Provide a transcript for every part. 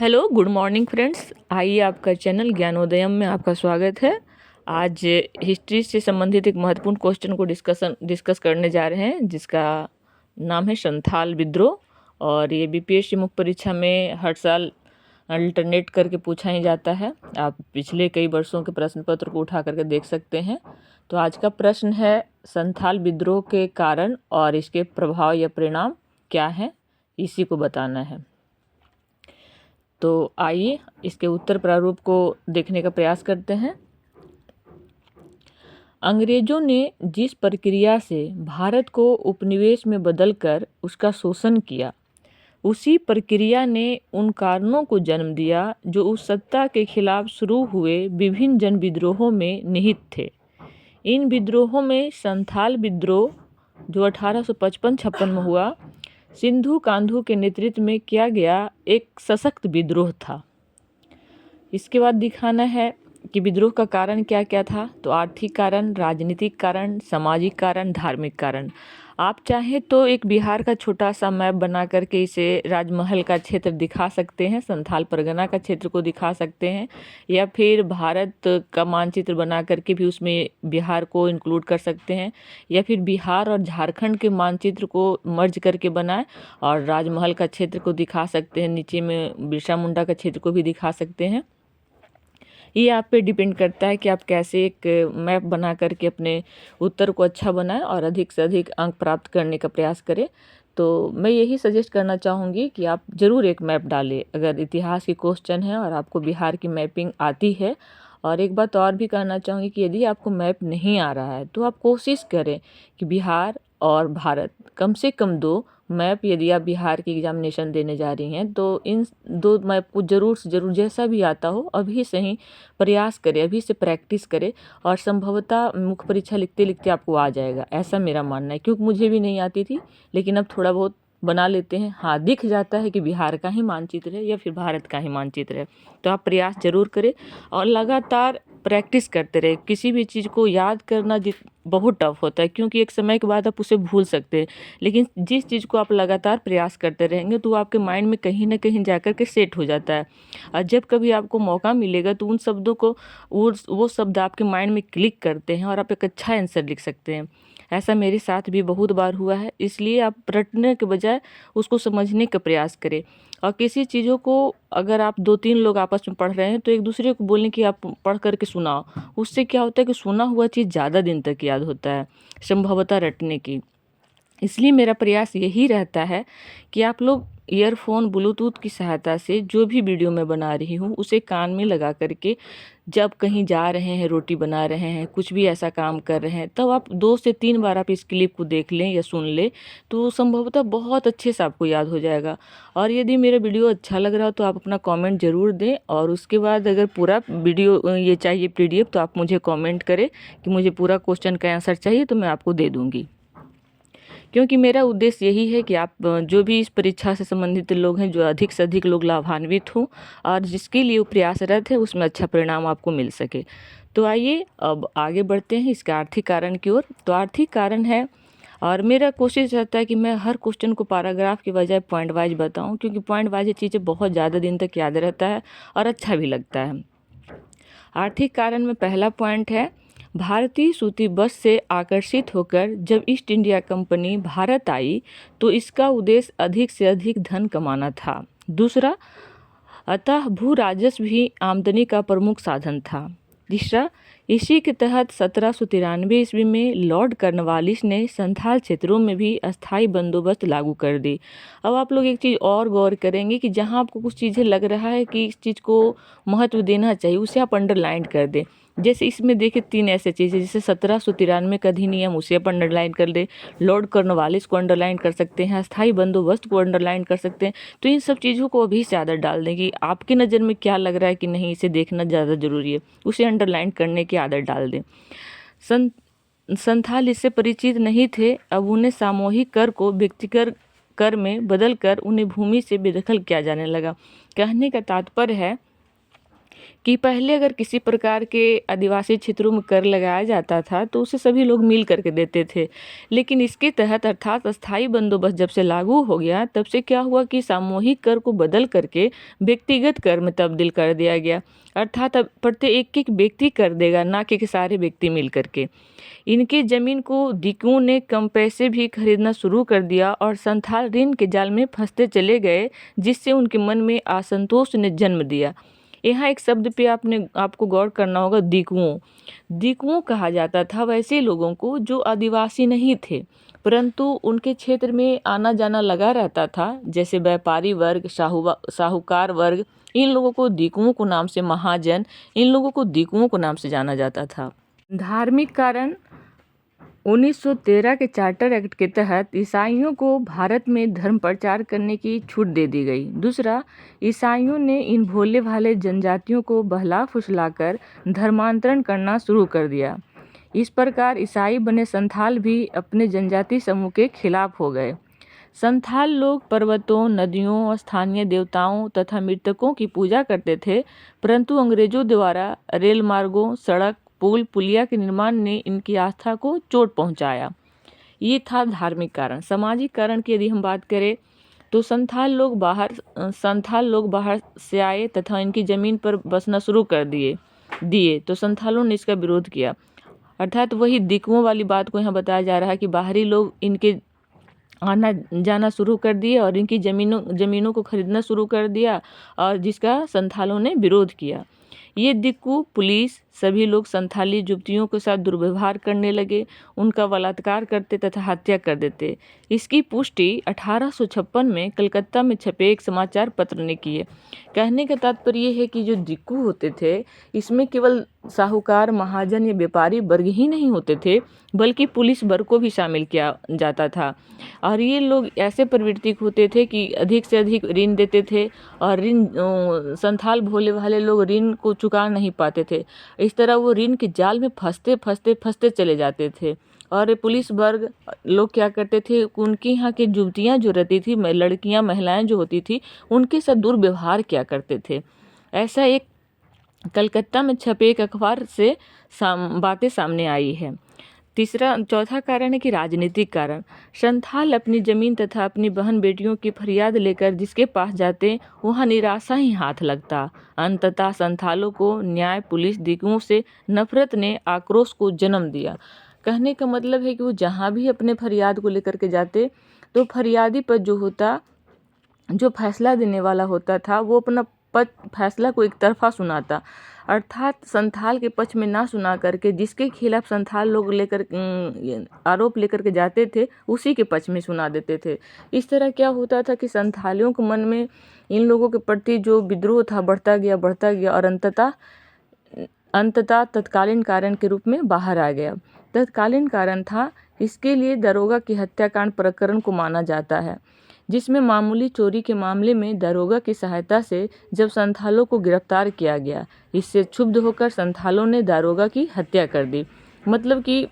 Hello, good morning friends. आइए आपका channel ज्ञानोदयम में आपका स्वागत है। आज हिस्ट्री से संबंधित एक महत्वपूर्ण क्वेश्चन को डिस्कस करने जा रहे हैं, जिसका नाम है संथाल विद्रोह। और ये बीपीएससी मुख्य परीक्षा में हर साल अल्टरनेट करके पूछा ही जाता है। आप पिछले कई वर्षों के प्रश्न पत्र को उठा करके देख सकते हैं। तो आज का प्रश्न है, संथाल विद्रोह के कारण और इसके प्रभाव या परिणाम क्या हैं, इसी को बताना है। तो आइए इसके उत्तर प्रारूप को देखने का प्रयास करते हैं। अंग्रेजों ने जिस प्रक्रिया से भारत को उपनिवेश में बदलकर उसका शोषण किया, उसी प्रक्रिया ने उन कारणों को जन्म दिया जो उस सत्ता के खिलाफ शुरू हुए विभिन्न जन विद्रोहों में निहित थे। इन विद्रोहों में संथाल विद्रोह, जो 1855-56 में हुआ, सिंधु कान्हू के नेतृत्व में किया गया एक सशक्त विद्रोह था। इसके बाद दिखाना है कि विद्रोह का कारण क्या क्या था। तो आर्थिक कारण, राजनीतिक कारण, सामाजिक कारण, धार्मिक कारण। आप चाहें तो एक बिहार का छोटा सा मैप बना करके इसे राजमहल का क्षेत्र दिखा सकते हैं, संथाल परगना का क्षेत्र को दिखा सकते हैं, या फिर भारत का मानचित्र बना करके भी उसमें बिहार को इंक्लूड कर सकते हैं, या फिर बिहार और झारखंड के मानचित्र को मर्ज करके बनाएं और राजमहल का क्षेत्र को दिखा सकते हैं। नीचे में बिरसा मुंडा का क्षेत्र को भी दिखा सकते हैं। ये आप पे डिपेंड करता है कि आप कैसे एक मैप बना करके अपने उत्तर को अच्छा बनाएं और अधिक से अधिक अंक प्राप्त करने का प्रयास करें। तो मैं यही सजेस्ट करना चाहूँगी कि आप ज़रूर एक मैप डालें अगर इतिहास की क्वेश्चन है और आपको बिहार की मैपिंग आती है। और एक बात और भी कहना चाहूँगी कि यदि आपको मैप नहीं आ रहा है तो आप कोशिश करें कि बिहार और भारत, कम से कम 2 मैप, यदि आप बिहार की एग्जामिनेशन देने जा रही हैं तो इन 2 मैप को ज़रूर से ज़रूर, जैसा भी आता हो अभी से ही प्रयास करें, अभी से प्रैक्टिस करें, और संभवतः मुख्य परीक्षा लिखते लिखते आपको आ जाएगा, ऐसा मेरा मानना है। क्योंकि मुझे भी नहीं आती थी, लेकिन अब थोड़ा बहुत बना लेते हैं। हाँ, दिख जाता है कि बिहार का ही मानचित्र है या फिर भारत का ही मानचित्र है। तो आप प्रयास जरूर करें और लगातार प्रैक्टिस करते रहे। किसी भी चीज़ को याद करना बहुत टफ होता है, क्योंकि एक समय के बाद आप उसे भूल सकते हैं। लेकिन जिस चीज़ को आप लगातार प्रयास करते रहेंगे तो आपके माइंड में कहीं ना कहीं जाकर के सेट हो जाता है। और जब कभी आपको मौका मिलेगा तो उन शब्दों को, वो शब्द आपके माइंड में क्लिक करते हैं और आप एक अच्छा आंसर लिख सकते हैं। ऐसा मेरे साथ भी बहुत बार हुआ है। इसलिए आप रटने के बजाय उसको समझने का प्रयास करें। और किसी चीज़ों को अगर आप 2-3 लोग आपस में पढ़ रहे हैं तो एक दूसरे को बोलें कि आप पढ़ करके सुनाओ। उससे क्या होता है कि सुना हुआ चीज़ ज़्यादा दिन तक याद होता है, संभवतः रटने की। इसलिए मेरा प्रयास यही रहता है कि आप लोग ईयरफोन, ब्लूटूथ की सहायता से जो भी वीडियो मैं बना रही हूँ उसे कान में लगा करके जब कहीं जा रहे हैं, रोटी बना रहे हैं, कुछ भी ऐसा काम कर रहे हैं, तब आप 2 से 3 बार आप इस क्लिप को देख लें या सुन लें, तो संभवतः बहुत अच्छे से आपको याद हो जाएगा। और यदि मेरा वीडियो अच्छा लग रहा हो तो आप अपना कमेंट ज़रूर दें। और उसके बाद अगर पूरा वीडियो ये चाहिए PDF, तो आप मुझे कमेंट करें कि मुझे पूरा क्वेश्चन का आंसर चाहिए, तो मैं आपको दे दूँगी। क्योंकि मेरा उद्देश्य यही है कि आप जो भी इस परीक्षा से संबंधित लोग हैं, जो अधिक से अधिक लोग लाभान्वित हों और जिसके लिए वो प्रयासरत है उसमें अच्छा परिणाम आपको मिल सके। तो आइए अब आगे बढ़ते हैं इसके आर्थिक कारण की ओर। तो आर्थिक कारण है, और मेरा कोशिश रहता है कि मैं हर क्वेश्चन को पैराग्राफ के बजाय पॉइंट वाइज बताऊं, क्योंकि पॉइंट वाइज चीज़ें बहुत ज़्यादा दिन तक याद रहता है और अच्छा भी लगता है। आर्थिक कारण में पहला पॉइंट है, भारतीय सूती बस से आकर्षित होकर जब ईस्ट इंडिया कंपनी भारत आई तो इसका उद्देश्य अधिक से अधिक धन कमाना था। दूसरा, अतः भू राजस्व भी आमदनी का प्रमुख साधन था। तीसरा, इसी के तहत 1793 ईस्वी में लॉर्ड कॉर्नवालिस ने संथाल क्षेत्रों में भी अस्थायी बंदोबस्त लागू कर दी। अब आप लोग एक चीज़ और गौर करेंगे कि जहां आपको कुछ चीज़ें लग रहा है कि इस चीज़ को महत्व देना चाहिए, उसे आप अंडरलाइन कर दें। जैसे इसमें देखिए 3 ऐसे चीज़ें, जैसे 1793 का अधिनियम, उसे आप अंडरलाइन कर दें, लॉर्ड कॉर्नवालिस को अंडरलाइन कर सकते हैं, अस्थायी बंदोबस्त को अंडरलाइन कर सकते हैं। तो इन सब चीज़ों को अभी से आदत डाल दें कि आपकी नज़र में क्या लग रहा है कि नहीं, इसे देखना ज़्यादा ज़रूरी है, उसे अंडरलाइन करने की आदत डाल दें। संथाल इससे परिचित नहीं थे। अब उन्हें सामूहिक कर को व्यक्तिगत कर में बदलकर उन्हें भूमि से बेदखल किया जाने लगा। कहने का तात्पर्य है कि पहले अगर किसी प्रकार के आदिवासी क्षेत्रों में कर लगाया जाता था तो उसे सभी लोग मिल करके देते थे, लेकिन इसके तहत अर्थात अस्थाई बंदोबस्त जब से लागू हो गया तब से क्या हुआ कि सामूहिक कर को बदल करके व्यक्तिगत कर में तब्दील कर दिया गया। अर्थात अब प्रत्येक एक व्यक्ति कर देगा, ना कि सारे व्यक्ति मिल करके। इनके जमीन को दिकुओं ने कम पैसे भी खरीदना शुरू कर दिया और संथाल ऋण के जाल में फंसते चले गए, जिससे उनके मन में असंतोष ने जन्म दिया। यहाँ एक शब्द पे आपको गौर करना होगा, दिकुओं। दिकुओं कहा जाता था वैसे लोगों को जो आदिवासी नहीं थे परंतु उनके क्षेत्र में आना जाना लगा रहता था, जैसे व्यापारी वर्ग, साहूकार वर्ग। इन लोगों को दिकुओं को नाम से, महाजन, इन लोगों को दिकुओं को नाम से जाना जाता था। धार्मिक कारण 1913 के चार्टर एक्ट के तहत ईसाइयों को भारत में धर्म प्रचार करने की छूट दे दी गई। दूसरा, ईसाइयों ने इन भोले भाले जनजातियों को बहला फुसलाकर धर्मांतरण करना शुरू कर दिया। इस प्रकार ईसाई बने संथाल भी अपने जनजाति समूह के खिलाफ हो गए। संथाल लोग पर्वतों, नदियों, स्थानीय देवताओं तथा मृतकों की पूजा करते थे, परंतु अंग्रेजों द्वारा रेल मार्गों, सड़क, पुल, पुलिया के निर्माण ने इनकी आस्था को चोट पहुंचाया। ये था धार्मिक कारण। सामाजिक कारण की यदि हम बात करें तो संथाल लोग बाहर से आए तथा इनकी ज़मीन पर बसना शुरू कर दिए तो संथालों ने इसका विरोध किया। अर्थात वही दिकुओं वाली बात को यहाँ बताया जा रहा है कि बाहरी लोग इनके आना जाना शुरू कर दिए और इनकी ज़मीनों को खरीदना शुरू कर दिया, और जिसका संथालों ने विरोध किया। ये दिक्कू, पुलिस, सभी लोग संथाली युवतियों के साथ दुर्व्यवहार करने लगे, उनका बलात्कार करते तथा हत्या कर देते। इसकी पुष्टि 1856 में कलकत्ता में छपे एक समाचार पत्र ने की है। कहने का तात्पर्य ये है कि जो दिक्कू होते थे इसमें केवल साहूकार, महाजन या व्यापारी वर्ग ही नहीं होते थे, बल्कि पुलिस वर्ग को भी शामिल किया जाता था। और ये लोग ऐसे प्रवृत्ति होते थे कि अधिक से अधिक ऋण देते थे, और संथाल भोले भाले लोग ऋण को चुका नहीं पाते थे। इस तरह वो ऋण के जाल में फंसते चले जाते थे। और पुलिस वर्ग लोग क्या करते थे, उनके यहाँ की युवतियाँ जो रहती थी, लड़कियाँ, महिलाएं जो होती थी, उनके साथ दुर्व्यवहार किया करते थे। ऐसा एक कलकत्ता में छपे एक अखबार से बातें सामने आई है। चौथा कारण है कि राजनीतिक कारण। संथाल अपनी जमीन तथा अपनी बहन बेटियों की फरियाद लेकर जिसके पास जाते वहाँ निराशा ही हाथ लगता। अंततः संथालों को न्याय, पुलिस, दिकुओं से नफरत ने आक्रोश को जन्म दिया। कहने का मतलब है कि वो जहाँ भी अपने फरियाद को लेकर के जाते तो फरियादी पर जो फैसला देने वाला होता था वो अपना फैसला को एक तरफा सुनाता, अर्थात संथाल के पक्ष में ना सुना करके जिसके खिलाफ संथाल लोग आरोप लेकर के जाते थे उसी के पक्ष में सुना देते थे। इस तरह क्या होता था कि संथालियों के मन में इन लोगों के प्रति जो विद्रोह था बढ़ता गया और अंततः तत्कालीन कारण के रूप में बाहर आ गया। तत्कालीन कारण था, इसके लिए दरोगा की हत्याकांड प्रकरण को माना जाता है, जिसमें मामूली चोरी के मामले में दरोगा की सहायता से जब संथालों को गिरफ्तार किया गया, इससे क्षुब्ध होकर संथालों ने दरोगा की हत्या कर दी। मतलब कि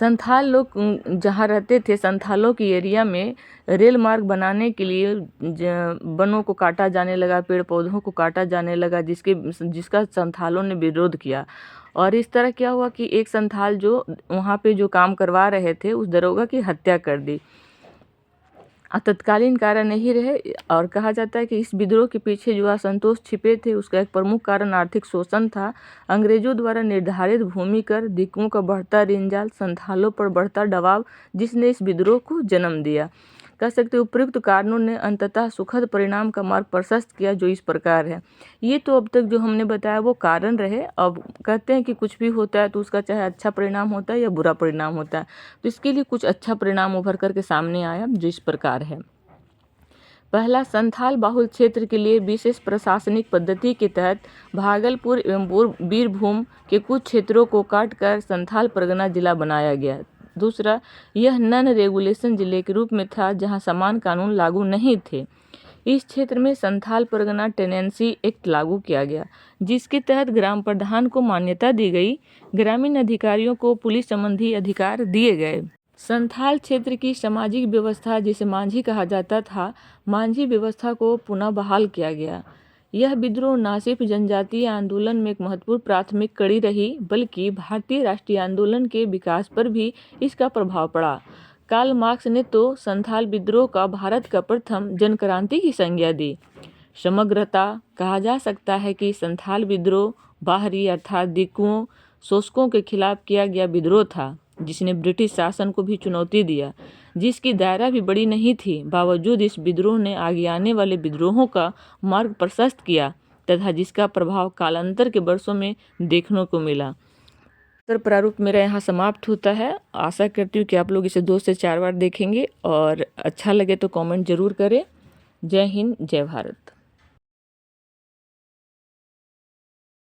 संथाल लोग जहाँ रहते थे, संथालों की एरिया में रेल मार्ग बनाने के लिए वनों को काटा जाने लगा, पेड़ पौधों को काटा जाने लगा, जिसका संथालों ने विरोध किया। और इस तरह क्या हुआ कि एक संथाल जो वहाँ पे जो काम करवा रहे थे उस दरोगा की हत्या कर दी। तत्कालीन कारण नहीं रहे, और कहा जाता है कि इस विद्रोह के पीछे जो असंतोष छिपे थे उसका एक प्रमुख कारण आर्थिक शोषण था। अंग्रेजों द्वारा निर्धारित भूमि कर, दिकुओं का बढ़ता ऋणजाल, संथालों पर बढ़ता दबाव, जिसने इस विद्रोह को जन्म दिया। कह सकते उपयुक्त कारणों ने अंततः सुखद परिणाम का मार्ग प्रशस्त किया, जो इस प्रकार है। ये तो अब तक जो हमने बताया वो कारण रहे। अब कहते हैं कि कुछ भी होता है तो उसका चाहे अच्छा परिणाम होता है या बुरा परिणाम होता है, तो इसके लिए कुछ अच्छा परिणाम उभर करके सामने आया, जो इस प्रकार है। पहला, संथाल बाहुल क्षेत्र के लिए विशेष प्रशासनिक पद्धति के तहत भागलपुर एवं बीरभूम के कुछ क्षेत्रों को काटकर संथाल परगना जिला बनाया गया। दूसरा, यह नन रेगुलेशन जिले के रूप में था जहां समान कानून लागू नहीं थे। इस क्षेत्र में संथाल परगना टेनेंसी एक्ट लागू किया गया, जिसके तहत ग्राम प्रधान को मान्यता दी गई। ग्रामीण अधिकारियों को पुलिस संबंधी अधिकार दिए गए। संथाल क्षेत्र की सामाजिक व्यवस्था, जिसे मांझी कहा जाता था, मांझी व्यवस्था को पुनः बहाल किया गया। यह विद्रोह न सिर्फ जनजातीय आंदोलन में एक महत्वपूर्ण प्राथमिक कड़ी रही, बल्कि भारतीय राष्ट्रीय आंदोलन के विकास पर भी इसका प्रभाव पड़ा। कार्ल मार्क्स ने तो संथाल विद्रोह का भारत का प्रथम जनक्रांति की संज्ञा दी। समग्रतः कहा जा सकता है कि संथाल विद्रोह बाहरी अर्थात दिकुओं शोषकों के खिलाफ किया गया विद्रोह था, जिसने ब्रिटिश शासन को भी चुनौती दिया, जिसकी दायरा भी बड़ी नहीं थी। बावजूद इस विद्रोह ने आगे आने वाले विद्रोहों का मार्ग प्रशस्त किया तथा जिसका प्रभाव कालांतर के वर्षों में देखने को मिला। उत्तर प्रारूप मेरा यहाँ समाप्त होता है। आशा करती हूँ कि आप लोग इसे 2 से 4 बार देखेंगे और अच्छा लगे तो कमेंट जरूर करें। जय हिंद, जय भारत।